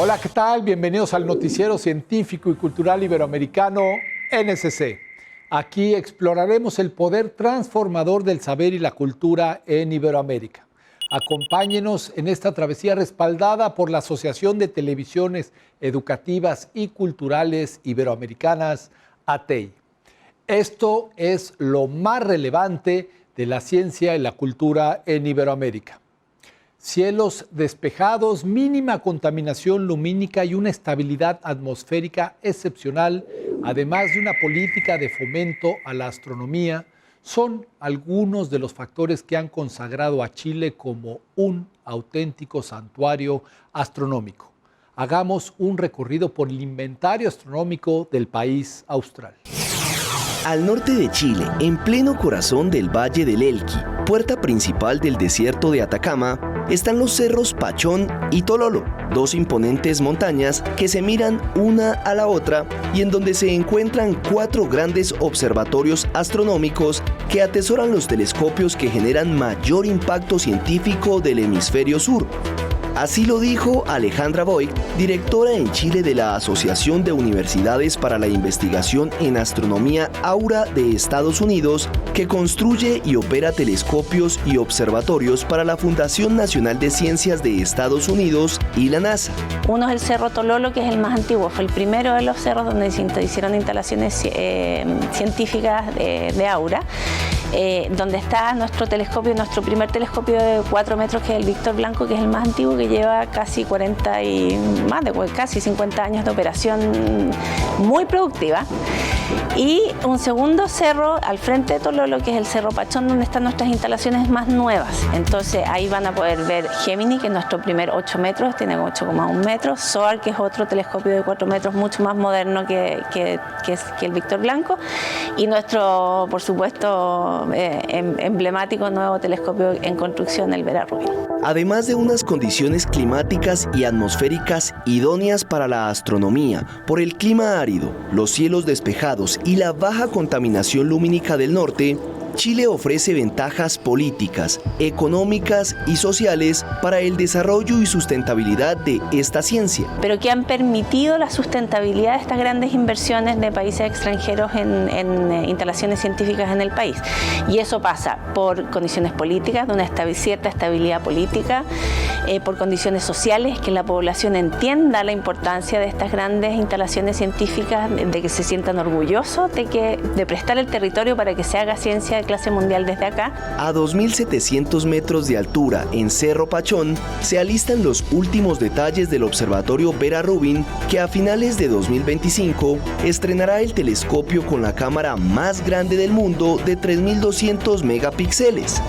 Hola, ¿qué tal? Bienvenidos al Noticiero Científico y Cultural Iberoamericano, NSC. Aquí exploraremos el poder transformador del saber y la cultura en Iberoamérica. Acompáñenos en esta travesía respaldada por la Asociación de Televisiones Educativas y Culturales Iberoamericanas, ATEI. Esto es lo más relevante de la ciencia y la cultura en Iberoamérica. Cielos despejados, mínima contaminación lumínica y una estabilidad atmosférica excepcional, además de una política de fomento a la astronomía, son algunos de los factores que han consagrado a Chile como un auténtico santuario astronómico. Hagamos un recorrido por el inventario astronómico del país austral. Al norte de Chile, en pleno corazón del Valle del Elqui, puerta principal del desierto de Atacama, están los cerros Pachón y Tololo, dos imponentes montañas que se miran una a la otra y en donde se encuentran 4 grandes observatorios astronómicos que atesoran los telescopios que generan mayor impacto científico del hemisferio sur. Así lo dijo Alejandra Voigt, directora en Chile de la Asociación de Universidades para la Investigación en Astronomía Aura de Estados Unidos, que construye y opera telescopios y observatorios para la Fundación Nacional de Ciencias de Estados Unidos y la NASA. Uno es el Cerro Tololo, que es el más antiguo, fue el primero de los cerros donde se hicieron instalaciones científicas de Aura, donde está nuestro telescopio, nuestro primer telescopio de 4 metros, que es el Víctor Blanco, que es el más antiguo, que lleva casi 40 y más de casi 50 años de operación muy productiva. Y un segundo cerro al frente de Tololo, que es el Cerro Pachón, donde están nuestras instalaciones más nuevas. Entonces ahí van a poder ver Gemini, que es nuestro primer 8 metros, tiene 8,1 metros, SOAR, que es otro telescopio de 4 metros mucho más moderno que el Víctor Blanco, y nuestro, por supuesto, emblemático nuevo telescopio en construcción, el Vera Rubin. Además de unas condiciones climáticas y atmosféricas idóneas para la astronomía, por el clima árido, los cielos despejados y la baja contaminación lumínica del norte, Chile ofrece ventajas políticas, económicas y sociales para el desarrollo y sustentabilidad de esta ciencia. Pero que han permitido la sustentabilidad de estas grandes inversiones de países extranjeros en instalaciones científicas en el país. Y eso pasa por condiciones políticas, de una cierta estabilidad política, por condiciones sociales, que la población entienda la importancia de estas grandes instalaciones científicas, de que se sientan orgullosos de prestar el territorio para que se haga ciencia de clase mundial desde acá. A 2.700 metros de altura en Cerro Pachón se alistan los últimos detalles del observatorio Vera Rubin, que a finales de 2025 estrenará el telescopio con la cámara más grande del mundo de 3.200 megapíxeles.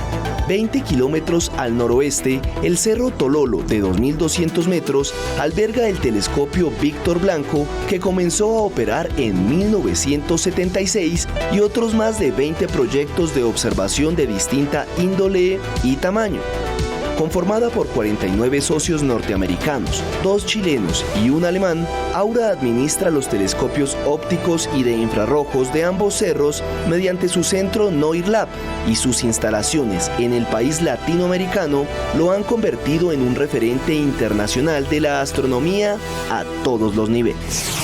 20 kilómetros al noroeste, el Cerro Tololo, de 2.200 metros, alberga el telescopio Víctor Blanco, que comenzó a operar en 1976, y otros más de 20 proyectos de observación de distinta índole y tamaño. Conformada por 49 socios norteamericanos, 2 chilenos y un alemán, Aura administra los telescopios ópticos y de infrarrojos de ambos cerros mediante su centro NOIR Lab, y sus instalaciones en el país latinoamericano lo han convertido en un referente internacional de la astronomía a todos los niveles.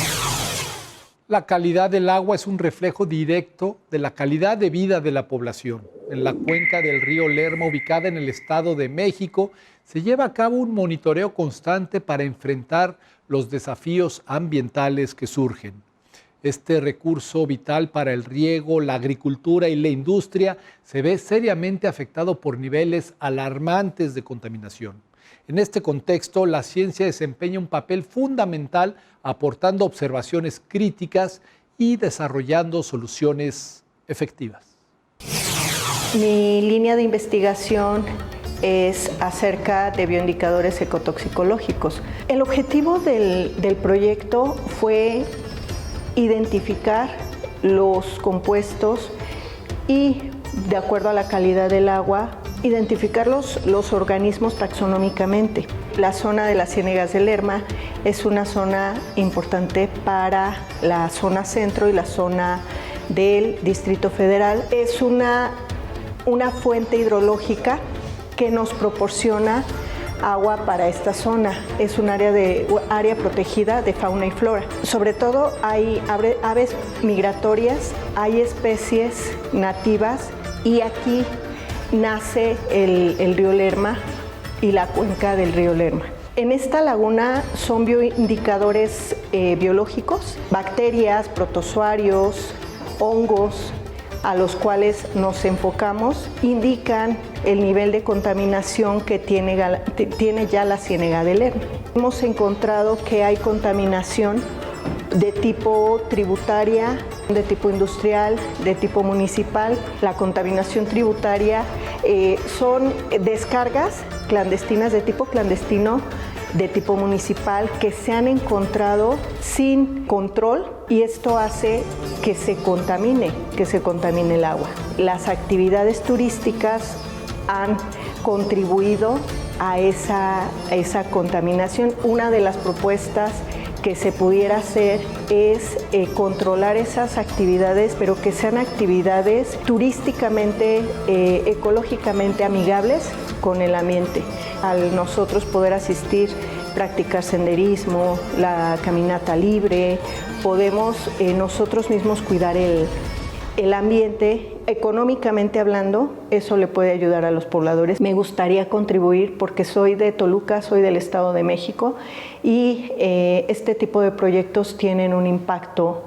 La calidad del agua es un reflejo directo de la calidad de vida de la población. En la cuenca del río Lerma, ubicada en el Estado de México, se lleva a cabo un monitoreo constante para enfrentar los desafíos ambientales que surgen. Este recurso vital para el riego, la agricultura y la industria se ve seriamente afectado por niveles alarmantes de contaminación. En este contexto, la ciencia desempeña un papel fundamental aportando observaciones críticas y desarrollando soluciones efectivas. Mi línea de investigación es acerca de bioindicadores ecotoxicológicos. El objetivo del proyecto fue identificar los compuestos y, de acuerdo a la calidad del agua, identificar los organismos taxonómicamente. La zona de las Ciénegas del Lerma es una zona importante para la zona centro y la zona del Distrito Federal. Es una fuente hidrológica que nos proporciona agua para esta zona. Es un área protegida de fauna y flora. Sobre todo hay aves migratorias, hay especies nativas y aquí nace el río Lerma y la cuenca del río Lerma. En esta laguna son bioindicadores biológicos, bacterias, protozoarios, hongos, a los cuales nos enfocamos, indican el nivel de contaminación que tiene ya la Ciénega de Lerma. Hemos encontrado que hay contaminación de tipo tributaria, de tipo industrial, de tipo municipal. La contaminación tributaria son descargas clandestinas de tipo clandestino, de tipo municipal, que se han encontrado sin control y esto hace que se contamine el agua. Las actividades turísticas han contribuido a esa contaminación. Una de las propuestas que se pudiera hacer es controlar esas actividades, pero que sean actividades turísticamente, ecológicamente amigables con el ambiente. Al nosotros poder asistir, practicar senderismo, la caminata libre, podemos nosotros mismos cuidar el ambiente. Económicamente hablando, eso le puede ayudar a los pobladores. Me gustaría contribuir porque soy de Toluca, soy del Estado de México y este tipo de proyectos tienen un impacto.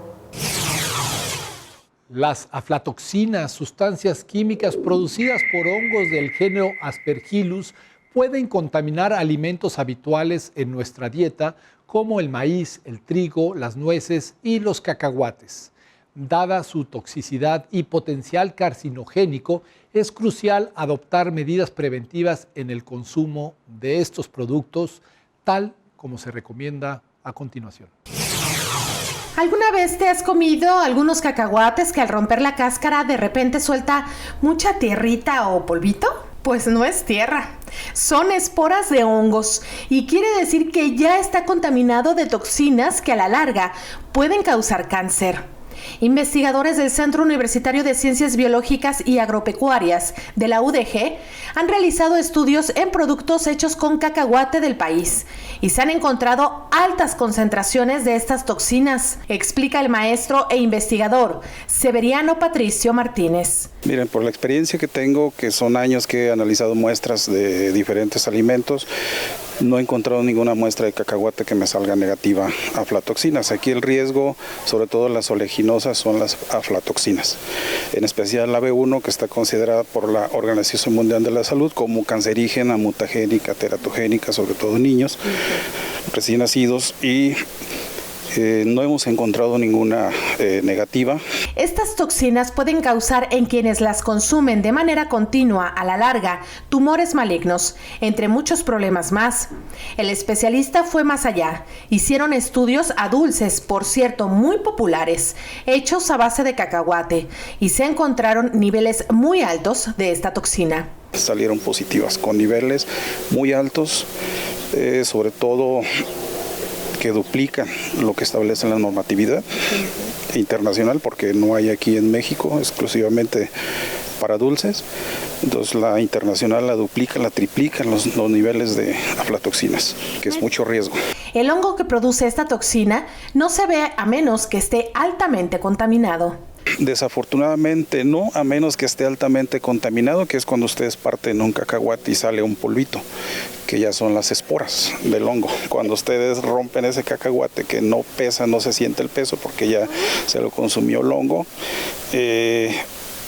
Las aflatoxinas, sustancias químicas producidas por hongos del género Aspergillus, pueden contaminar alimentos habituales en nuestra dieta, como el maíz, el trigo, las nueces y los cacahuates. Dada su toxicidad y potencial carcinogénico, es crucial adoptar medidas preventivas en el consumo de estos productos, tal como se recomienda a continuación. ¿Alguna vez te has comido algunos cacahuates que al romper la cáscara de repente suelta mucha tierrita o polvito? Pues no es tierra, son esporas de hongos y quiere decir que ya está contaminado de toxinas que a la larga pueden causar cáncer. Investigadores del Centro Universitario de Ciencias Biológicas y Agropecuarias de la UDG han realizado estudios en productos hechos con cacahuate del país y se han encontrado altas concentraciones de estas toxinas, explica el maestro e investigador Severiano Patricio Martínez. Miren, por la experiencia que tengo, que son años que he analizado muestras de diferentes alimentos, no he encontrado ninguna muestra de cacahuate que me salga negativa a aflatoxinas. Aquí el riesgo, sobre todo las oleaginosas, son las aflatoxinas. En especial la B1, que está considerada por la Organización Mundial de la Salud como cancerígena, mutagénica, teratogénica, sobre todo en niños recién nacidos, y no hemos encontrado ninguna negativa. Estas toxinas pueden causar en quienes las consumen de manera continua a la larga tumores malignos, entre muchos problemas más. El especialista fue más allá. Hicieron estudios a dulces, por cierto, muy populares, hechos a base de cacahuate, y se encontraron niveles muy altos de esta toxina. Salieron positivas con niveles muy altos, sobre todo que duplican lo que establece la normatividad internacional, porque no hay aquí en México exclusivamente para dulces. Entonces la internacional la duplica, la triplica los niveles de aflatoxinas, que es mucho riesgo. El hongo que produce esta toxina no se ve a menos que esté altamente contaminado. Desafortunadamente no, a menos que esté altamente contaminado, que es cuando ustedes parten un cacahuate y sale un polvito, que ya son las esporas del hongo. Cuando ustedes rompen ese cacahuate que no pesa, no se siente el peso porque ya se lo consumió el hongo,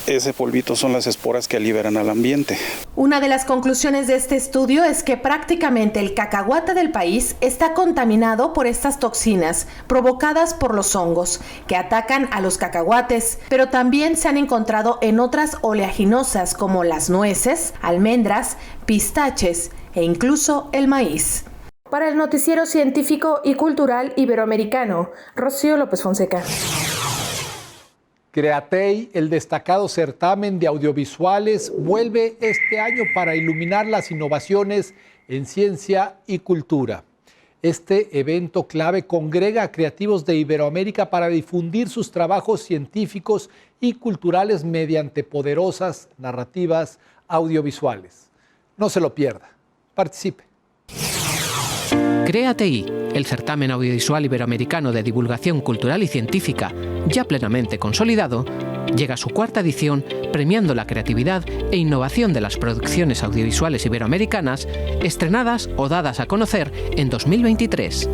ese polvito son las esporas que liberan al ambiente. Una de las conclusiones de este estudio es que prácticamente el cacahuate del país está contaminado por estas toxinas provocadas por los hongos que atacan a los cacahuates, pero también se han encontrado en otras oleaginosas como las nueces, almendras, pistaches e incluso el maíz. Para el Noticiero Científico y Cultural Iberoamericano, Rocío López Fonseca. Createi, el destacado certamen de audiovisuales, vuelve este año para iluminar las innovaciones en ciencia y cultura. Este evento clave congrega a creativos de Iberoamérica para difundir sus trabajos científicos y culturales mediante poderosas narrativas audiovisuales. No se lo pierda. Participe. CREATI, el certamen audiovisual iberoamericano de divulgación cultural y científica, ya plenamente consolidado, llega a su cuarta edición premiando la creatividad e innovación de las producciones audiovisuales iberoamericanas estrenadas o dadas a conocer en 2023.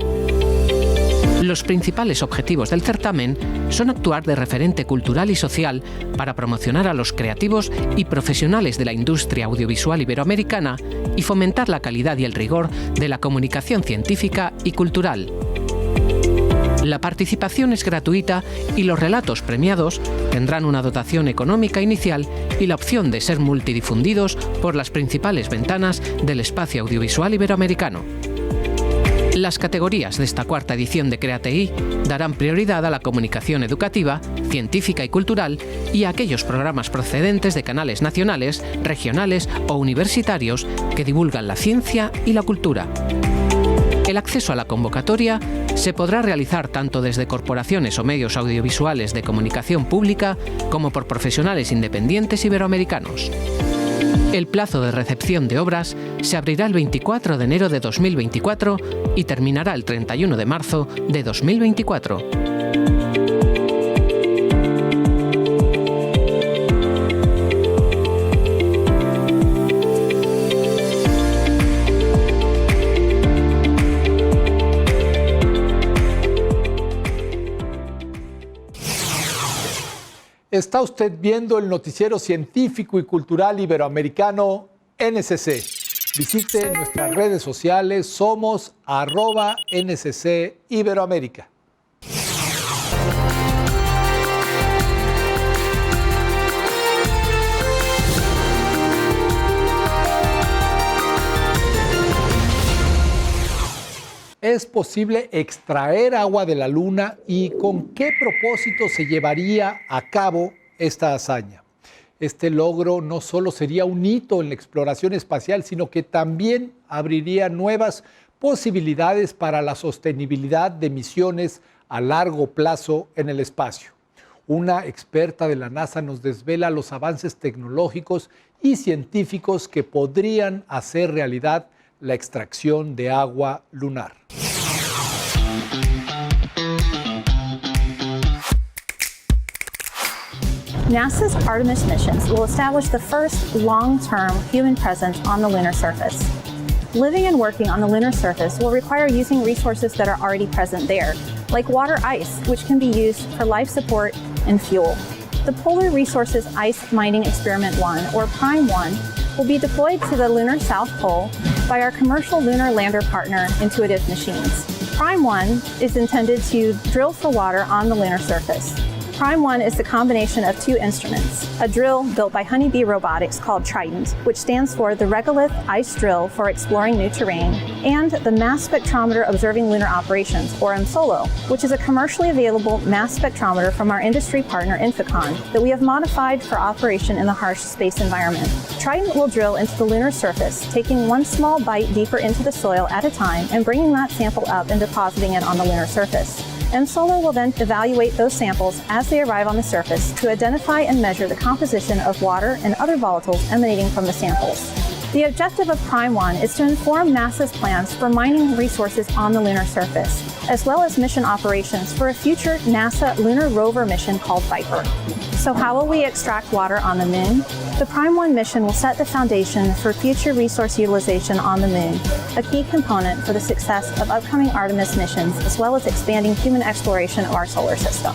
Los principales objetivos del certamen son actuar de referente cultural y social para promocionar a los creativos y profesionales de la industria audiovisual iberoamericana y fomentar la calidad y el rigor de la comunicación científica y cultural. La participación es gratuita y los relatos premiados tendrán una dotación económica inicial y la opción de ser multidifundidos por las principales ventanas del espacio audiovisual iberoamericano. Las categorías de esta cuarta edición de CREATI darán prioridad a la comunicación educativa, científica y cultural y a aquellos programas procedentes de canales nacionales, regionales o universitarios que divulgan la ciencia y la cultura. El acceso a la convocatoria se podrá realizar tanto desde corporaciones o medios audiovisuales de comunicación pública como por profesionales independientes iberoamericanos. El plazo de recepción de obras se abrirá el 24 de enero de 2024 y terminará el 31 de marzo de 2024. Está usted viendo el noticiero científico y cultural iberoamericano NSC. Visite nuestras redes sociales, somos @NSC Iberoamérica. ¿Es posible extraer agua de la Luna y con qué propósito se llevaría a cabo esta hazaña? Este logro no solo sería un hito en la exploración espacial, sino que también abriría nuevas posibilidades para la sostenibilidad de misiones a largo plazo en el espacio. Una experta de la NASA nos desvela los avances tecnológicos y científicos que podrían hacer realidad la extracción de agua lunar. NASA's Artemis missions will establish the first long-term human presence on the lunar surface. Living and working on the lunar surface will require using resources that are already present there, like water ice, which can be used for life support and fuel. The Polar Resources Ice Mining Experiment 1, or PRIME-1, will be deployed to the lunar South Pole by our commercial lunar lander partner, Intuitive Machines. PRIME-1 is intended to drill for water on the lunar surface. PRIME-1 is the combination of two instruments, a drill built by Honeybee Robotics called Trident, which stands for the Regolith Ice Drill for Exploring New Terrain, and the Mass Spectrometer Observing Lunar Operations, or MSOLO, which is a commercially available mass spectrometer from our industry partner Inficon that we have modified for operation in the harsh space environment. Trident will drill into the lunar surface, taking one small bite deeper into the soil at a time and bringing that sample up and depositing it on the lunar surface. MSOLO will then evaluate those samples as they arrive on the surface to identify and measure the composition of water and other volatiles emanating from the samples. The objective of PRIME-1 is to inform NASA's plans for mining resources on the lunar surface, as well as mission operations for a future NASA lunar rover mission called Viper. So how will we extract water on the moon? The PRIME-1 mission will set the foundation for future resource utilization on the moon, a key component for the success of upcoming Artemis missions, as well as expanding human exploration of our solar system.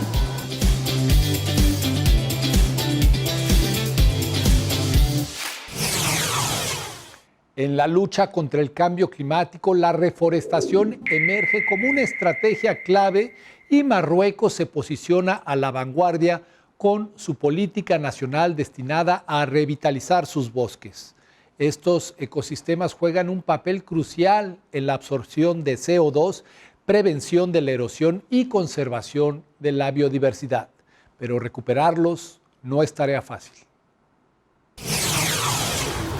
En la lucha contra el cambio climático, la reforestación emerge como una estrategia clave y Marruecos se posiciona a la vanguardia con su política nacional destinada a revitalizar sus bosques. Estos ecosistemas juegan un papel crucial en la absorción de CO2, prevención de la erosión y conservación de la biodiversidad. Pero recuperarlos no es tarea fácil.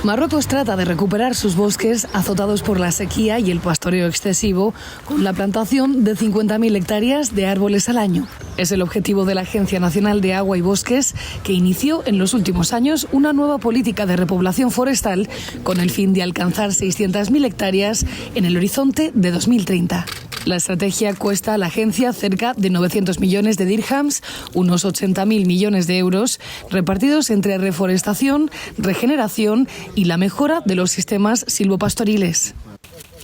Marruecos trata de recuperar sus bosques azotados por la sequía y el pastoreo excesivo con la plantación de 50.000 hectáreas de árboles al año. Es el objetivo de la Agencia Nacional de Agua y Bosques, que inició en los últimos años una nueva política de repoblación forestal con el fin de alcanzar 600.000 hectáreas en el horizonte de 2030. La estrategia cuesta a la agencia cerca de 900 millones de dirhams, unos 80.000 millones de euros, repartidos entre reforestación, regeneración y la mejora de los sistemas silvopastoriles.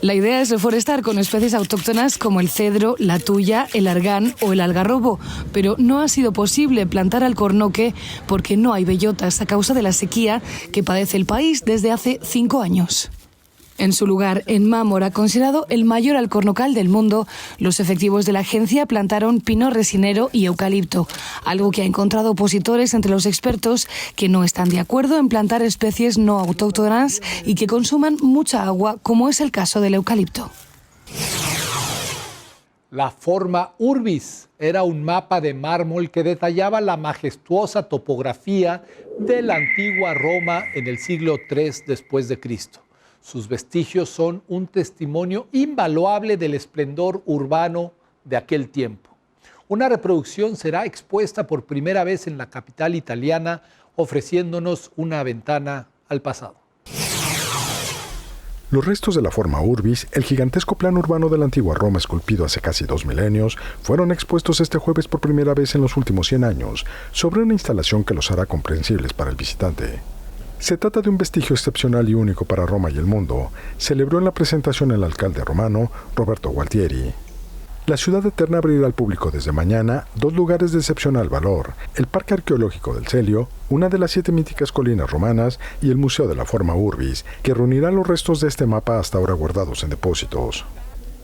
La idea es reforestar con especies autóctonas como el cedro, la tuya, el argán o el algarrobo, pero no ha sido posible plantar alcornoque porque no hay bellotas a causa de la sequía que padece el país desde hace 5 años. En su lugar, en Mámora, considerado el mayor alcornocal del mundo, los efectivos de la agencia plantaron pino resinero y eucalipto, algo que ha encontrado opositores entre los expertos que no están de acuerdo en plantar especies no autóctonas y que consuman mucha agua, como es el caso del eucalipto. La forma Urbis era un mapa de mármol que detallaba la majestuosa topografía de la antigua Roma en el siglo III después de Cristo. Sus vestigios son un testimonio invaluable del esplendor urbano de aquel tiempo. Una reproducción será expuesta por primera vez en la capital italiana, ofreciéndonos una ventana al pasado. Los restos de la forma Urbis, el gigantesco plano urbano de la antigua Roma esculpido hace casi 2 milenios, fueron expuestos este jueves por primera vez en los últimos 100 años, sobre una instalación que los hará comprensibles para el visitante. Se trata de un vestigio excepcional y único para Roma y el mundo, celebró en la presentación el alcalde romano, Roberto Gualtieri. La ciudad eterna abrirá al público desde mañana 2 lugares de excepcional valor, el Parque Arqueológico del Celio, una de las 7 míticas colinas romanas, y el Museo de la Forma Urbis, que reunirá los restos de este mapa hasta ahora guardados en depósitos.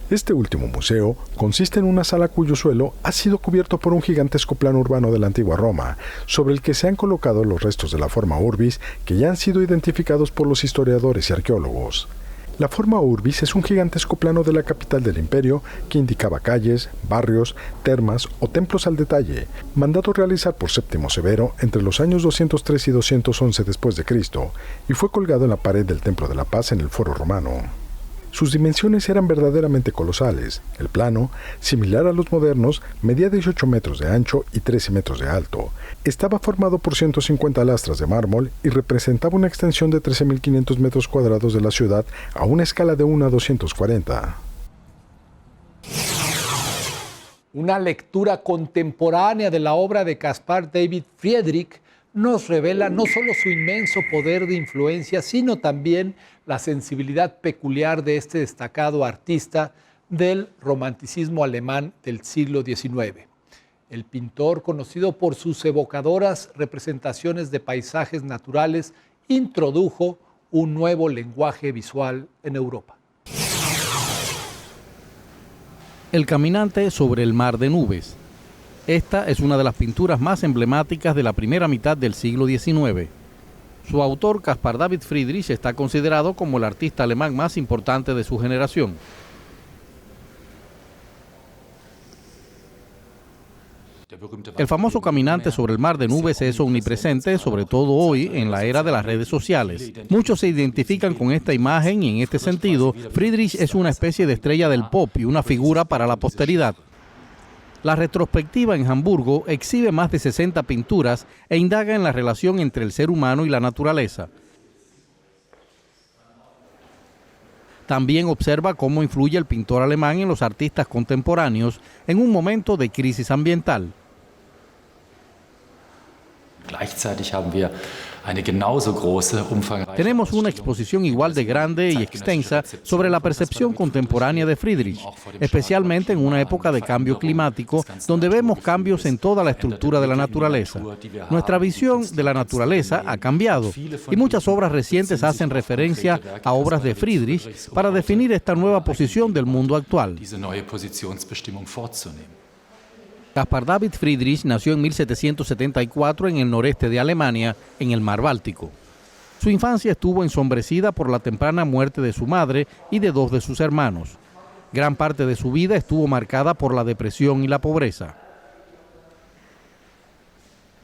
Este último museo consiste en una sala cuyo suelo ha sido cubierto por un gigantesco plano urbano de la antigua Roma, sobre el que se han colocado los restos de la forma Urbis que ya han sido identificados por los historiadores y arqueólogos. La forma Urbis es un gigantesco plano de la capital del imperio que indicaba calles, barrios, termas o templos al detalle, mandado realizar por Séptimo Severo entre los años 203 y 211 después de Cristo, y fue colgado en la pared del Templo de la Paz en el Foro Romano. Sus dimensiones eran verdaderamente colosales. El plano, similar a los modernos, medía 18 metros de ancho y 13 metros de alto. Estaba formado por 150 lastras de mármol y representaba una extensión de 13.500 metros cuadrados de la ciudad a una escala de 1 a 240. Una lectura contemporánea de la obra de Caspar David Friedrich nos revela no solo su inmenso poder de influencia, sino también la sensibilidad peculiar de este destacado artista del romanticismo alemán del siglo XIX. El pintor, conocido por sus evocadoras representaciones de paisajes naturales, introdujo un nuevo lenguaje visual en Europa. El caminante sobre el mar de nubes. Esta es una de las pinturas más emblemáticas de la primera mitad del siglo XIX. Su autor, Caspar David Friedrich, está considerado como el artista alemán más importante de su generación. El famoso caminante sobre el mar de nubes es omnipresente, sobre todo hoy en la era de las redes sociales. Muchos se identifican con esta imagen y en este sentido, Friedrich es una especie de estrella del pop y una figura para la posteridad. La retrospectiva en Hamburgo exhibe más de 60 pinturas e indaga en la relación entre el ser humano y la naturaleza. También observa cómo influye el pintor alemán en los artistas contemporáneos en un momento de crisis ambiental. Tenemos una exposición igual de grande y extensa sobre la percepción contemporánea de Friedrich, especialmente en una época de cambio climático, donde vemos cambios en toda la estructura de la naturaleza. Nuestra visión de la naturaleza ha cambiado y muchas obras recientes hacen referencia a obras de Friedrich para definir esta nueva posición del mundo actual. Caspar David Friedrich nació en 1774 en el noreste de Alemania, en el mar Báltico. Su infancia estuvo ensombrecida por la temprana muerte de su madre y de 2 de sus hermanos. Gran parte de su vida estuvo marcada por la depresión y la pobreza.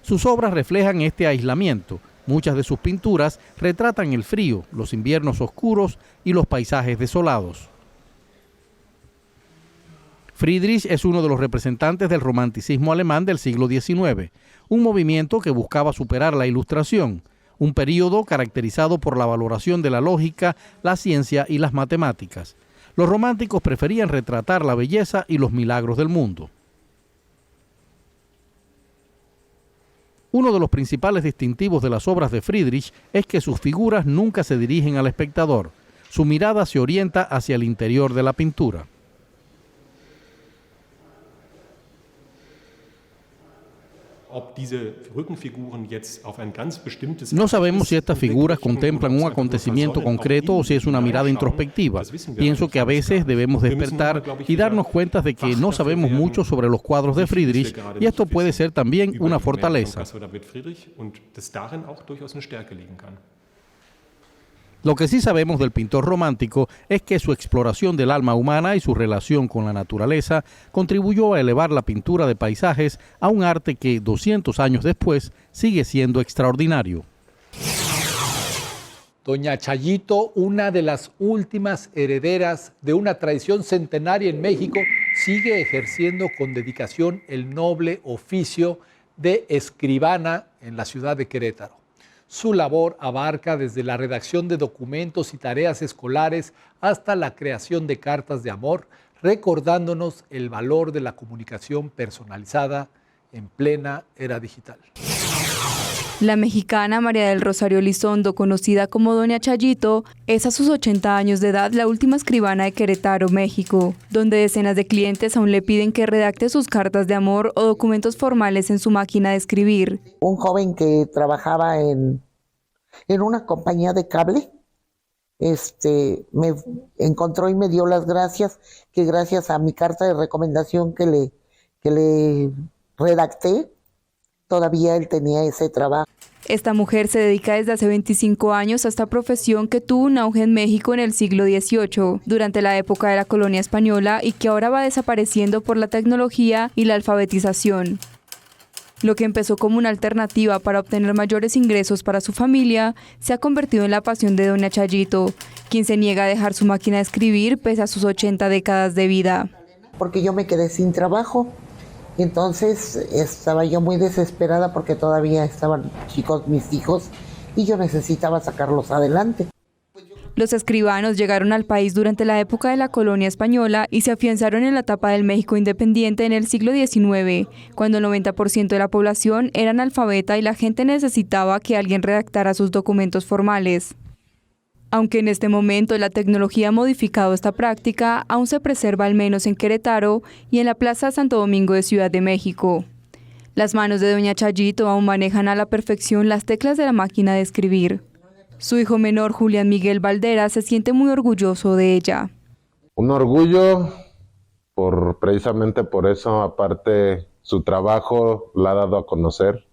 Sus obras reflejan este aislamiento, Muchas de sus pinturas retratan el frío, los inviernos oscuros y los paisajes desolados. Friedrich es uno de los representantes del romanticismo alemán del siglo XIX, un movimiento que buscaba superar la Ilustración, un período caracterizado por la valoración de la lógica, la ciencia y las matemáticas. Los románticos preferían retratar la belleza y los milagros del mundo. Uno de los principales distintivos de las obras de Friedrich es que sus figuras nunca se dirigen al espectador. Su mirada se orienta hacia el interior de la pintura. No sabemos si estas figuras contemplan un acontecimiento concreto o si es una mirada introspectiva. Pienso que a veces debemos despertar y darnos cuenta de que no sabemos mucho sobre los cuadros de Friedrich, y esto puede ser también una fortaleza. Lo que sí sabemos del pintor romántico es que su exploración del alma humana y su relación con la naturaleza contribuyó a elevar la pintura de paisajes a un arte que 200 años después sigue siendo extraordinario. Doña Chayito, una de las últimas herederas de una tradición centenaria en México, sigue ejerciendo con dedicación el noble oficio de escribana en la ciudad de Querétaro. Su labor abarca desde la redacción de documentos y tareas escolares hasta la creación de cartas de amor, recordándonos el valor de la comunicación personalizada en plena era digital. La mexicana María del Rosario Elizondo, conocida como Doña Chayito, es a sus 80 años de edad la última escribana de Querétaro, México, donde decenas de clientes aún le piden que redacte sus cartas de amor o documentos formales en su máquina de escribir. Un joven que trabajaba en una compañía de cable, me encontró y me dio las gracias, que gracias a mi carta de recomendación que le redacté, todavía él tenía ese trabajo. Esta mujer se dedica desde hace 25 años a esta profesión que tuvo un auge en México en el siglo XVIII, durante la época de la colonia española, y que ahora va desapareciendo por la tecnología y la alfabetización. Lo que empezó como una alternativa para obtener mayores ingresos para su familia, se ha convertido en la pasión de Doña Chayito, quien se niega a dejar su máquina de escribir pese a sus 80 décadas de vida. Porque yo me quedé sin trabajo. Entonces estaba yo muy desesperada porque todavía estaban chicos mis hijos y yo necesitaba sacarlos adelante. Los escribanos llegaron al país durante la época de la colonia española y se afianzaron en la etapa del México independiente en el siglo XIX, cuando el 90% de la población era analfabeta y la gente necesitaba que alguien redactara sus documentos formales. Aunque en este momento la tecnología ha modificado esta práctica, aún se preserva al menos en Querétaro y en la Plaza Santo Domingo de Ciudad de México. Las manos de Doña Chayito aún manejan a la perfección las teclas de la máquina de escribir. Su hijo menor, Julián Miguel Valdera, se siente muy orgulloso de ella. Un orgullo, precisamente por eso, aparte su trabajo la ha dado a conocer.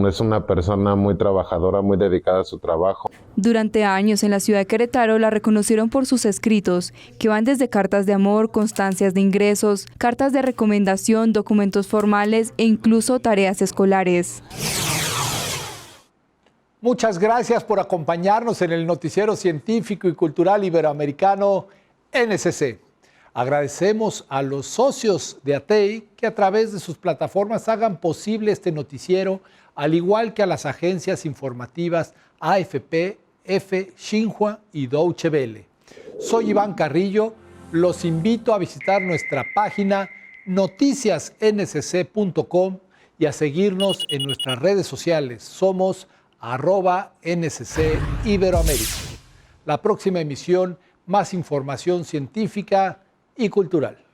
Es una persona muy trabajadora, muy dedicada a su trabajo. Durante años en la ciudad de Querétaro la reconocieron por sus escritos, que van desde cartas de amor, constancias de ingresos, cartas de recomendación, documentos formales e incluso tareas escolares. Muchas gracias por acompañarnos en el noticiero científico y cultural iberoamericano NSC. Agradecemos a los socios de ATEI que a través de sus plataformas hagan posible este noticiero, al igual que a las agencias informativas AFP, EFE, Xinhua y Deutsche Welle. Soy Iván Carrillo, los invito a visitar nuestra página noticiasnsc.com y a seguirnos en nuestras redes sociales. Somos @NSC Iberoamérica. La próxima emisión, más información científica y cultural.